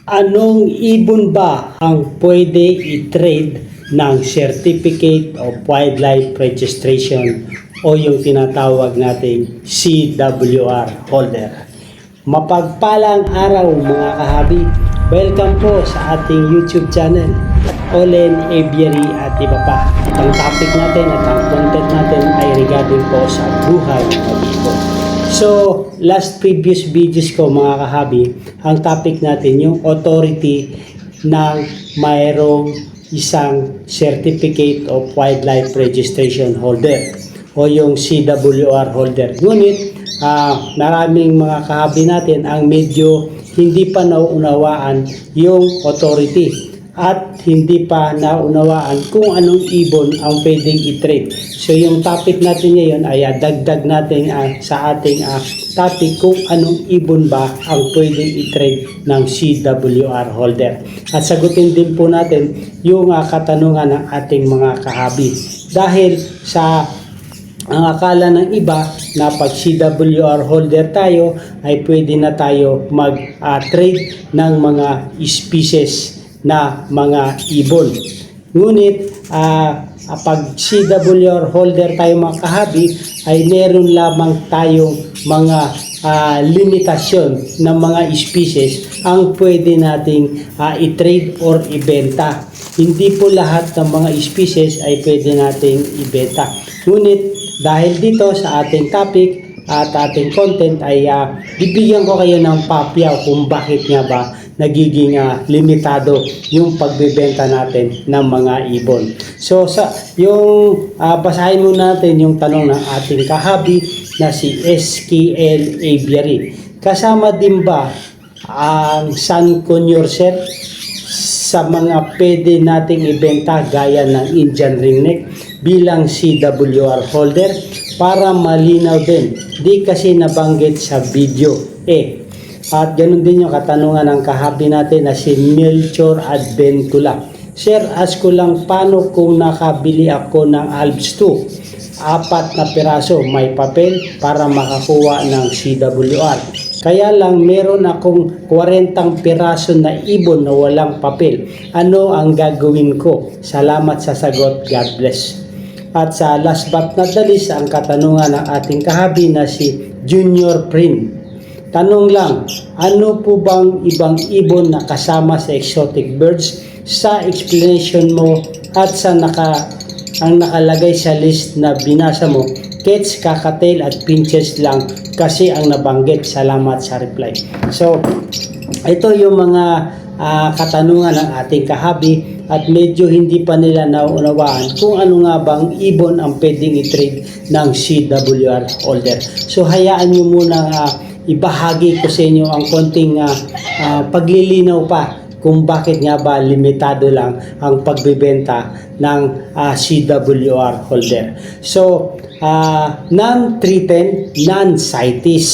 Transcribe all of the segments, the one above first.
Anong ibon ba ang pwede i-trade ng Certificate of Wildlife Registration o yung tinatawag nating CWR holder? Mapagpalang araw mga kahabi, welcome po sa ating YouTube channel, Olen Aviary at iba pa. Ang topic natin at ang content natin ay regarding po sa buhay ng ibon. So, last previous videos ko mga kahabi, ang topic natin yung authority ng mayroong isang Certificate of Wildlife Registration holder o yung CWR holder. Ngunit, maraming mga kahabi natin ang medyo hindi pa nauunawaan yung authority at hindi pa naunawaan kung anong ibon ang pwedeng i-trade. So yung topic natin ngayon ay dagdag natin sa ating topic kung anong ibon ba ang pwedeng i-trade ng CWR holder. At sagutin din po natin yung katanungan ng ating mga kahabi. Dahil sa ang akala ng iba na pag CWR holder tayo ay pwede na tayo mag-trade ng mga species na mga ibon. Ngunit pag CWR holder tayo mga kahabi ay meron lamang tayong mga limitasyon ng mga species ang pwede nating i-trade or ibenta. Hindi po lahat ng mga species ay pwede nating ibenta. Ngunit dahil dito sa ating topic at ating content ay bibigyan ko kayo ng papyaw kung bakit nga ba nagiging limitado yung pagbebenta natin ng mga ibon. So yung basahin muna natin yung tanong ng ating kahabi na si SKL Aviary. Kasama din ba ang Sun Conure set sa mga pwede nating ibenta gaya ng Indian ringneck bilang CWR holder? Para malinaw din, di kasi nabanggit sa video At ganun din yung katanungan ng kahabi natin na si Melchor Adventula. Sir, ask ko lang paano kung nakabili ako ng Alps 2, 4 na piraso, may papel para makakuha ng CWR. Kaya lang meron akong 40 piraso na ibon na walang papel. Ano ang gagawin ko? Salamat sa sagot. God bless. At sa last but not the least, ang katanungan ng ating kahabi na si Junior Prin. Tanong lang, ano po bang ibang ibon na kasama sa exotic birds? Sa explanation mo at sa ang nakalagay sa list na binasa mo, cats, kakatail at pinches lang kasi ang nabanggit. Salamat sa reply. So, ito yung mga katanungan ng ating kahabi at medyo hindi pa nila nauunawaan kung ano nga bang ibon ang pwedeng i-trade ng CWR holder. So, hayaan nyo muna ibahagi ko sa inyo ang konting paglilinaw pa kung bakit nga ba limitado lang ang pagbebenta ng CWR holder. So, non-threatened, non-CITES.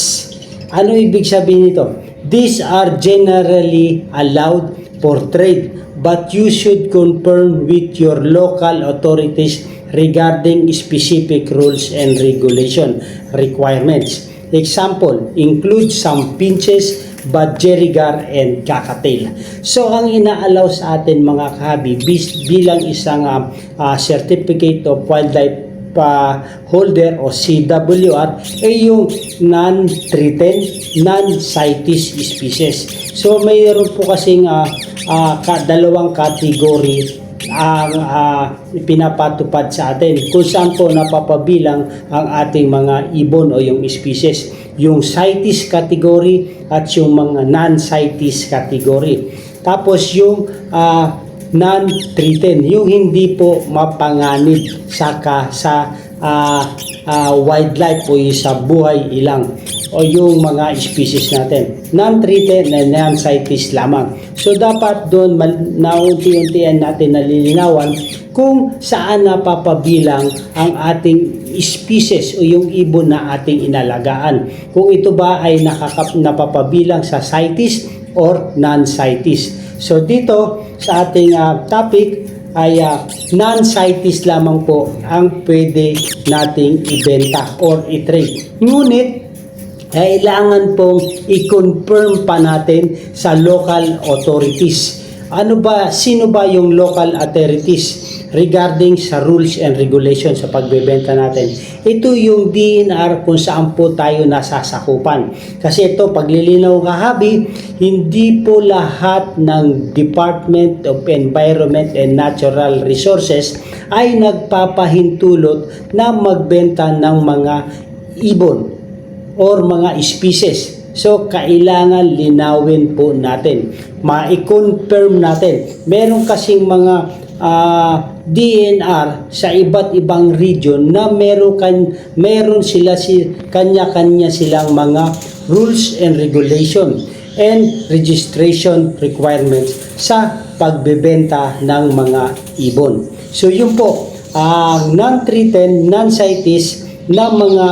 Ano ibig sabihin nito? These are generally allowed for trade, but you should confirm with your local authorities regarding specific rules and regulation requirements. Example, include some pinches, budgerigar, and kakatail. So, ang inaalaw sa atin mga kahabi bilang isang Certificate of Wildlife holder o CWR ay yung non-threatened, non-CITES species. So, mayroon po kasing dalawang category ang pinapatupad sa atin kung saan po napapabilang ang ating mga ibon o yung species, yung CITES category at yung mga non-CITES category. Tapos yung non-threatened, yung hindi po mapanganib sa wildlife o sa buhay ilang o yung mga species natin. Non-threatened na non-CITES lamang. So, dapat doon naunti-untian natin nalilinawan kung saan napapabilang ang ating species o yung ibon na ating inalagaan. Kung ito ba ay napapabilang sa CITES or non-CITES. So, dito sa ating topic ay non-CITES lamang po ang pwede nating ibenta or i-trade. Ngunit, kailangan pong i-confirm pa natin sa local authorities. Sino ba yung local authorities regarding sa rules and regulations sa pagbebenta natin? Ito yung DNR kung saan po tayo nasasakupan. Kasi ito, paglilinaw kahabi, hindi po lahat ng Department of Environment and Natural Resources ay nagpapahintulot na magbenta ng mga ibon or mga species. So, kailangan linawin po natin. Ma-confirm natin. Meron kasing mga DNR sa iba't ibang region na meron sila kanya-kanya silang mga rules and regulation and registration requirements sa pagbebenta ng mga ibon. So, yun po, non-threatened, non-CITES na mga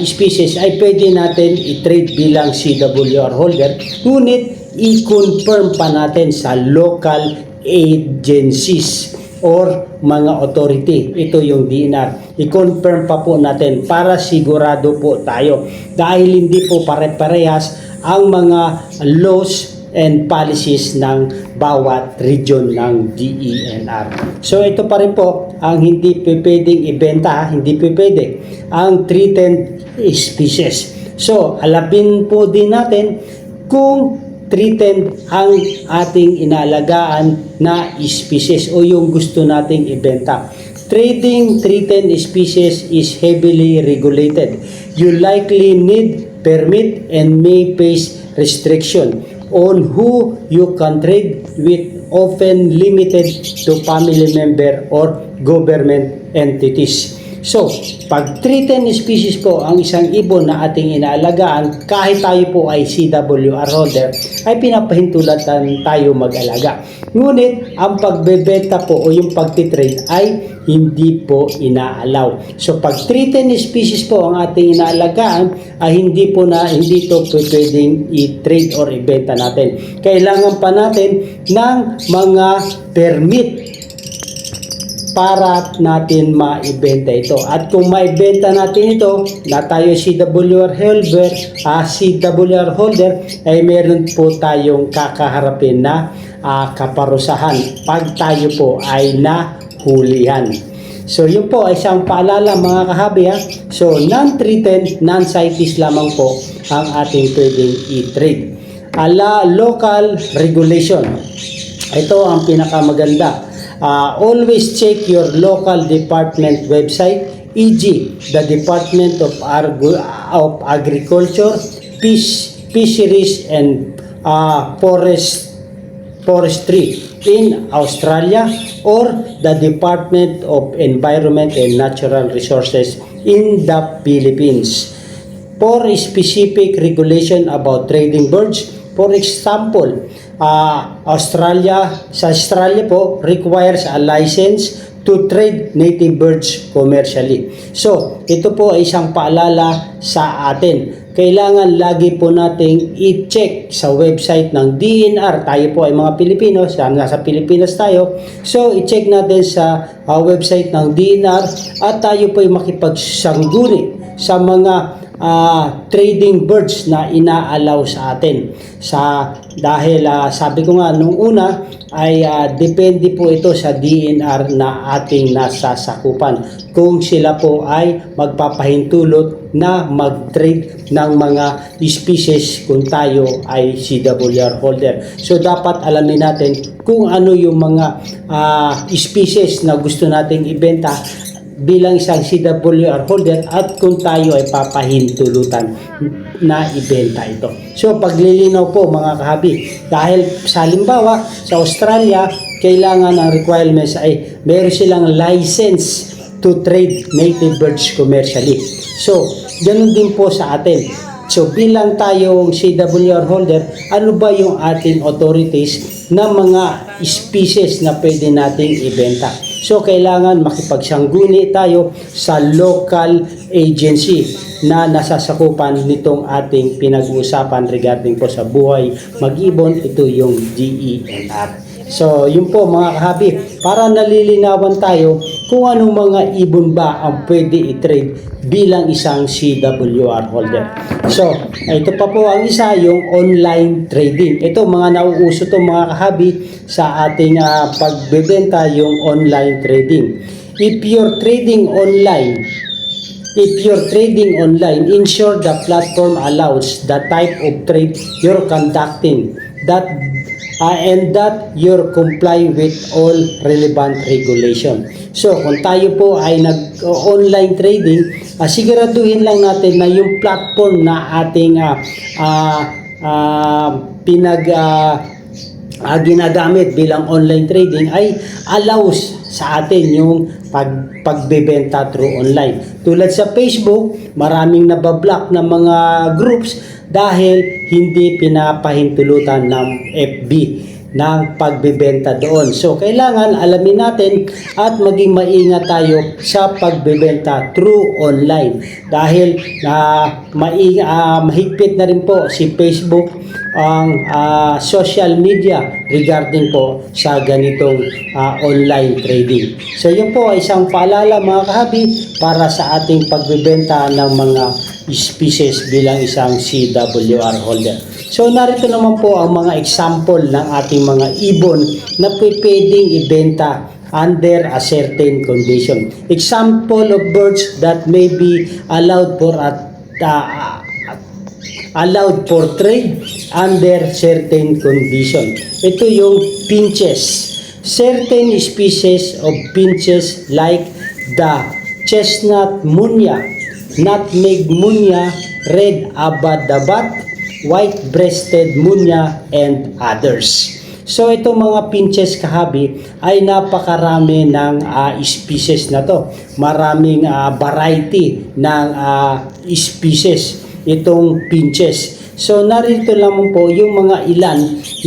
species ay pwede natin i-trade bilang CWR holder, ngunit i-confirm pa natin sa local agencies or mga authority. Ito yung DNR. I-confirm pa po natin para sigurado po tayo, dahil hindi po pare-parehas ang mga laws and policies ng bawat region ng DENR. So ito pa rin po ang hindi pwedeng ibenta, hindi pwede ang threatened species. So alapin po din natin kung threatened ang ating inalagaan na species o yung gusto nating ibenta. Trading threatened species is heavily regulated. You likely need permit and may face restriction on who you can trade with, often limited to family member or government entities. So, pag threatened species po ang isang ibon na ating inaalagaan, kahit tayo po ay CWR holder, ay pinapahintulatan tayo mag-alaga. Ngunit, ang pagbebenta po o yung pagtitrade ay hindi po inaalaw. So, pag threatened species po ang ating inaalagaan, ay hindi to pwedeng i-trade or ibenta natin. Kailangan pa natin ng mga permit para natin maibenta ito. At kung maibenta natin ito, na tayo CWR holder, ay meron po tayong kakaharapin na kaparusahan pag tayo po ay nahulihan. So yun po ay isang paalala mga kahabi ha. So non-threatened, non-CITES lamang po ang ating pwedeng i-trade. Local regulation. Ito ang pinakamaganda. Always check your local department website, e.g. the Department of Agriculture, Fisheries and Forestry in Australia, or the Department of Environment and Natural Resources in the Philippines for specific regulation about trading birds. For example, sa Australia po requires a license to trade native birds commercially. So, ito po ay isang paalala sa atin. Kailangan lagi po nating i-check sa website ng DNR. Tayo po ay mga Pilipino, nasa Pilipinas tayo. So, i-check natin sa website ng DNR at tayo po ay makipagsangguni sa mga trading birds na inaalaw sa atin. Dahil sabi ko nga nung una ay depende po ito sa DNR na ating nasasakupan kung sila po ay magpapahintulot na mag-trade ng mga species kung tayo ay CWR holder. So dapat alamin natin kung ano yung mga species na gusto nating ibenta bilang isang CWR holder at kung tayo ay papahintulutan na ibenta ito. So paglilinaw po mga kahabi, dahil sa halimbawa sa Australia, kailangan ng requirements ay meron silang license to trade native birds commercially. So ganun din po sa atin. So bilang tayong CWR holder, ano ba yung ating authorities na mga species na pwede nating ibenta? So, kailangan makipagsangguni tayo sa local agency. na nasasakupan nitong ating pinag-uusapan regarding po sa buhay mag-ibon, ito yung DENR. So, yun po mga kahabi, para nalilinawan tayo kung anong mga ibon ba ang pwede i-trade bilang isang CWR holder. So, ito pa po ang isa, yung online trading. Ito, mga nauuso to mga kahabi sa ating pagbebenta, yung online trading. If you're trading online, ensure the platform allows the type of trade you're conducting and that you're comply with all relevant regulation. So, kung tayo po ay nag-online trading, siguraduhin lang natin na yung platform na ating ginagamit bilang online trading ay allows sa atin yung pagbebenta through online. Tulad sa Facebook, maraming nabablock na mga groups dahil hindi pinapahintulutan ng FB ng pagbebenta doon. So, kailangan alamin natin at maging maingat tayo sa pagbebenta through online. Dahil mahigpit na rin po si Facebook ang social media regarding po sa ganitong online trading. So, yun po ay isang paalala mga kahabi para sa ating pagbebenta ng mga species bilang isang CWR holder. So, narito naman po ang mga example ng ating mga ibon na pwedeng ibenta under a certain condition. Example of birds that may be allowed for trade under certain condition. Ito yung finches. Certain species of finches like the chestnut munya, nutmeg munya, red abadabat, white-breasted munya, and others. So, itong mga finches kahabi ay napakarami ng species na to. Maraming variety ng species itong finches. So, narito lamang po yung mga ilan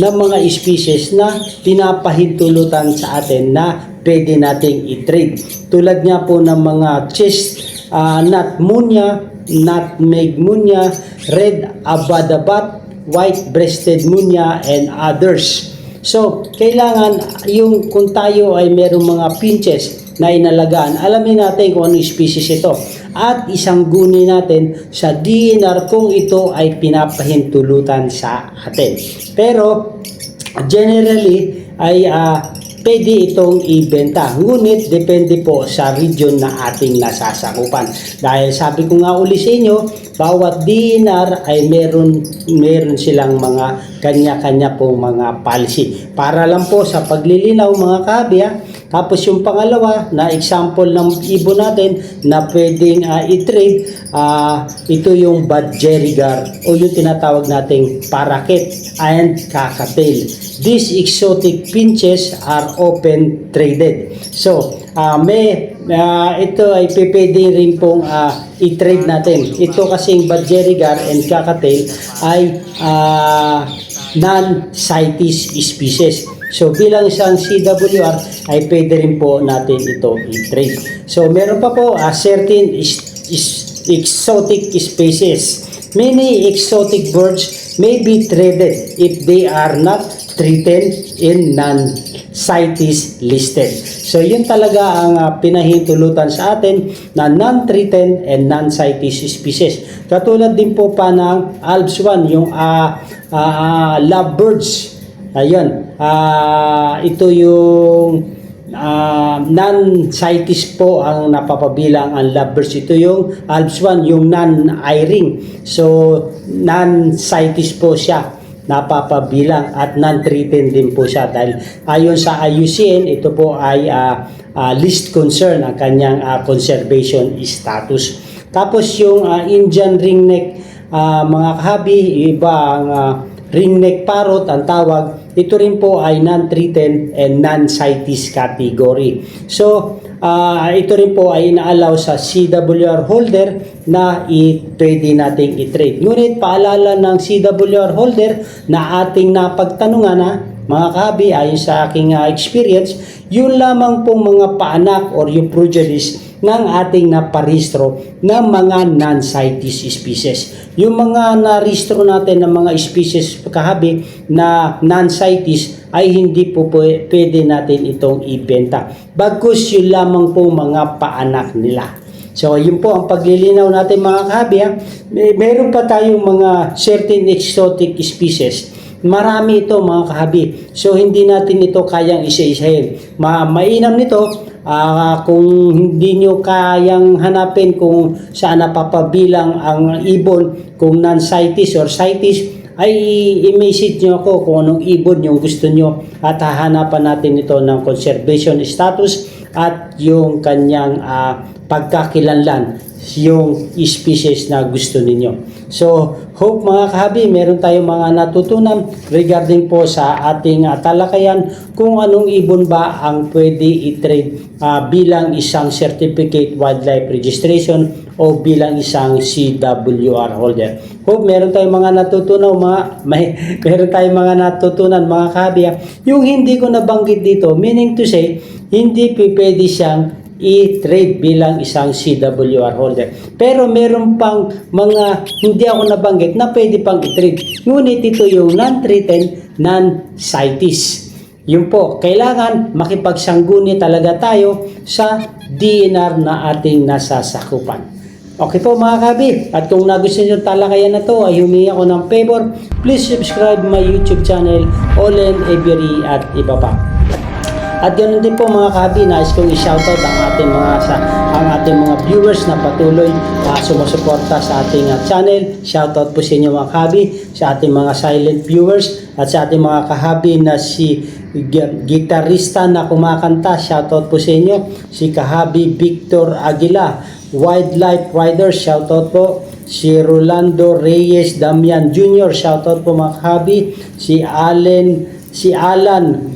na mga species na pinapahintulutan sa atin na pwede nating i-trade. Tulad nga po ng mga chestnut munya, nutmeg munya, red abadabat, white-breasted munya, and others. So, kailangan yung kung tayo ay merong mga finches na inalagaan, alamin natin kung anong species ito. At isang guni natin sa DNR kung ito ay pinapahintulutan sa atin. Pero, generally, ay pwede itong ibenta. Ngunit, depende po sa region na ating nasasakupan. Dahil sabi ko nga uli sa inyo, bawat DNR ay meron silang mga kanya-kanya pong mga policy. Para lang po sa paglilinaw mga kahabi. Tapos yung pangalawa na example ng ibon natin na pwedeng i-trade, ito yung budgerigar o yung tinatawag nating parakeet and cockatiel. These exotic finches are often traded. So, ito ay pwede rin pong i-trade natin. Ito kasing budgerigar and cockatiel ay non-CITES species. So, bilang isang CWR ay pwede rin po natin ito i-trade. So, meron pa po certain exotic species. Many exotic birds may be traded if they are not threatened in non-CITES listed. So, yun talaga ang pinahintulutan sa atin na non-threatened and non-CITES species. Katulad din po pa ng Alps 1, yung lovebirds. Ayun, ito yung non-CITES po ang napapabilang ang lovebirds. Ito yung Alps 1, yung non-airing. So, non-CITES po siya napapabilang at non-threatened din po siya dahil ayon sa IUCN, ito po ay least concern ang kanyang conservation status. Tapos yung Indian ringneck mga kahabi, iba ang ringneck parrot ang tawag. Ito rin po ay non-threatened and non-CITES category. So, ito rin po ay ina-allow sa CWR holder na pwede nating i-trade. Ngunit paalala ng CWR holder na ating napagtanungan mga kahabi, ayon sa aking experience, yun lamang pong mga paanak or yung progenies ng ating naparehistro ng mga non-CITES species. Yung mga narehistro natin ng mga species kahabi na non-CITES ay hindi po pwede natin itong ibenta. Bagkus yun lamang po mga paanak nila. So, yun po ang paglilinaw natin mga kahabi. Meron pa tayong mga certain exotic species. Marami ito mga kahabi. So, hindi natin ito kayang isa-isahin. Mainam nito, kung hindi nyo kayang hanapin kung saan napapabilang ang ibon, kung non-CITES or CITES, ay i-message nyo ako kung anong ibon yung gusto nyo at hahanapan natin ito ng conservation status at yung kanyang pagkakilanlan, yung species na gusto ninyo. So, hope mga kahabi, meron tayong mga natutunan regarding po sa ating talakayan kung anong ibon ba ang pwede i-trade bilang isang certificate wildlife registration o bilang isang CWR holder. Hope meron tayong mga natutunan meron tayong mga natutunan mga kahabi. Yung hindi ko nabanggit dito, meaning to say, hindi pwede siyang i-trade bilang isang CWR holder. Pero meron pang mga hindi ako nabanggit na pwede pang i-trade. Ngunit ito yung non-threatened, non-CITES. Yun po, kailangan makipagsangguni talaga tayo sa DNR na ating nasasakupan. Okay po mga kabi, at kung nagustuhan nyo talakayan na to ay humingi ako ng favor, please subscribe my YouTube channel, Olen Avery at iba pa. At ganoon din po mga kahabi, nais kong i-shoutout ang ating mga viewers na patuloy sumusuporta sa ating channel. Shoutout po sa inyo mga kahabi, sa ating mga silent viewers at sa ating mga kahabi na si gitarista na kumakanta. Shoutout po sa inyo, si kahabi Victor Aguila, Wildlife Rider. Shoutout po si Rolando Reyes Damian Jr. Shoutout po mga kahabi, si Alan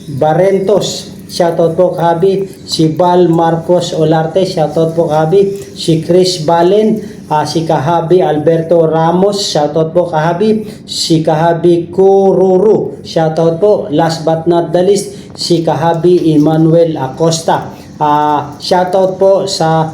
Barrentos, shoutout po kahabi, si Val Marcos Olarte, shoutout po kahabi, si Chris Balen, si kahabi Alberto Ramos, shoutout po kahabi, si kahabi Kururu, shoutout po, last but not the least, si kahabi Emmanuel Acosta. Shoutout po sa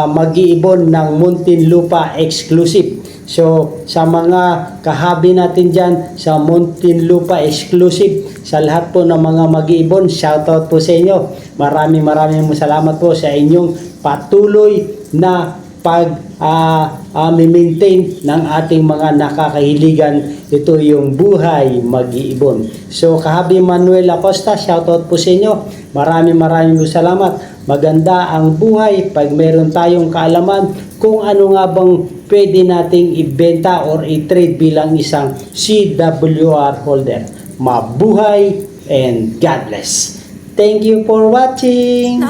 mag-iibon ng Muntinlupa Exclusive. So, sa mga kahabi natin dyan, sa Muntinlupa Exclusive, sa lahat po ng mga mag-iibon, shoutout po sa inyo. Maraming salamat po sa inyong patuloy na pag-maintain ng ating mga nakakahiligan. Ito yung buhay mag-iibon. So, kahabi Manuel Acosta, shoutout po sa inyo. Maraming salamat. Maganda ang buhay pag meron tayong kaalaman kung ano nga bang pwede nating ibenta or i-trade bilang isang CWR holder. Mabuhay and God bless. Thank you for watching.